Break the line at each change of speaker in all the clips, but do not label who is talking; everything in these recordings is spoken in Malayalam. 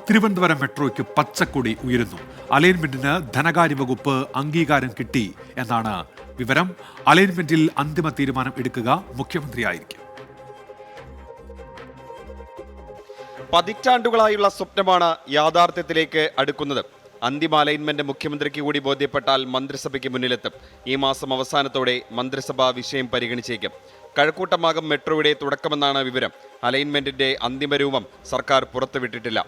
തിരുവനന്തപുരം മെട്രോയ്ക്ക് പച്ചക്കൊടി ഉയരുന്നു. അലൈൻമെന്റിന് ധനകാര്യ വകുപ്പ് അംഗീകാരം കിട്ടി എന്നാണ് വിവരം. അലൈൻമെന്റിൽ അന്തിമ തീരുമാനം എടുക്കുക മുഖ്യമന്ത്രിയായിരിക്കും.
പതിറ്റാണ്ടുകളായുള്ള സ്വപ്നമാണ് യാഥാർത്ഥ്യത്തിലേക്ക് അടുക്കുന്നത്. അന്തിമ അലൈൻമെന്റ് മുഖ്യമന്ത്രിക്ക് കൂടി ബോധ്യപ്പെട്ടാൽ മന്ത്രിസഭയ്ക്ക് മുന്നിലെത്തും. ഈ മാസം അവസാനത്തോടെ മന്ത്രിസഭ വിഷയം പരിഗണിച്ചേക്കും. കഴക്കൂട്ടമാകും മെട്രോയുടെ തുടക്കമെന്നാണ് വിവരം. അലൈൻമെന്റിന്റെ അന്തിമ രൂപം സർക്കാർ പുറത്തുവിട്ടിട്ടില്ല.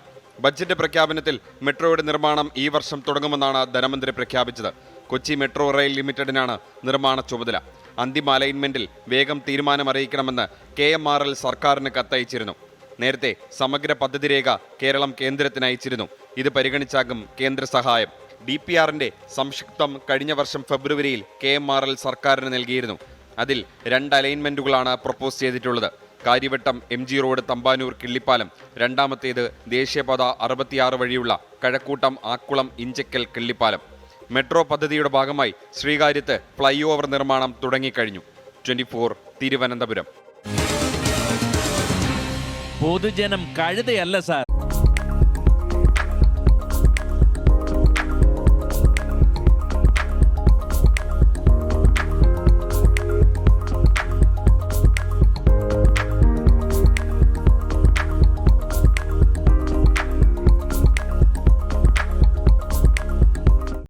ബജറ്റ് പ്രഖ്യാപനത്തിൽ മെട്രോയുടെ നിർമ്മാണം ഈ വർഷം തുടങ്ങുമെന്നാണ് ധനമന്ത്രി പ്രഖ്യാപിച്ചത്. കൊച്ചി മെട്രോ റെയിൽ ലിമിറ്റഡിനാണ് നിർമ്മാണ ചുമതല. അന്തിമ അലൈൻമെന്റിൽ വേഗം തീരുമാനം അറിയിക്കണമെന്ന് KMRL സർക്കാരിന് കത്തയച്ചിരുന്നു. നേരത്തെ സമഗ്ര പദ്ധതി രേഖ കേരളം കേന്ദ്രത്തിന് അയച്ചിരുന്നു. ഇത് പരിഗണിച്ചാകും കേന്ദ്ര സഹായം. DPRന്റെ സംക്ഷിപ്തം കഴിഞ്ഞ വർഷം ഫെബ്രുവരിയിൽ KMRL സർക്കാരിന് നൽകിയിരുന്നു. അതിൽ 2 അലൈൻമെന്റുകളാണ് പ്രപ്പോസ് ചെയ്തിട്ടുള്ളത്. കാര്യവട്ടം MG റോഡ് തമ്പാനൂർ കിള്ളിപ്പാലം, രണ്ടാമത്തേത് ദേശീയപാത 66 വഴിയുള്ള കഴക്കൂട്ടം ആക്കുളം ഇഞ്ചക്കൽ കിള്ളിപ്പാലം. മെട്രോ പദ്ധതിയുടെ ഭാഗമായി ശ്രീകാര്യത്ത് ഫ്ലൈ ഓവർ നിർമ്മാണം തുടങ്ങിക്കഴിഞ്ഞു. 24 തിരുവനന്തപുരം.
പൊതുജനം കഴുതയല്ല സാർ.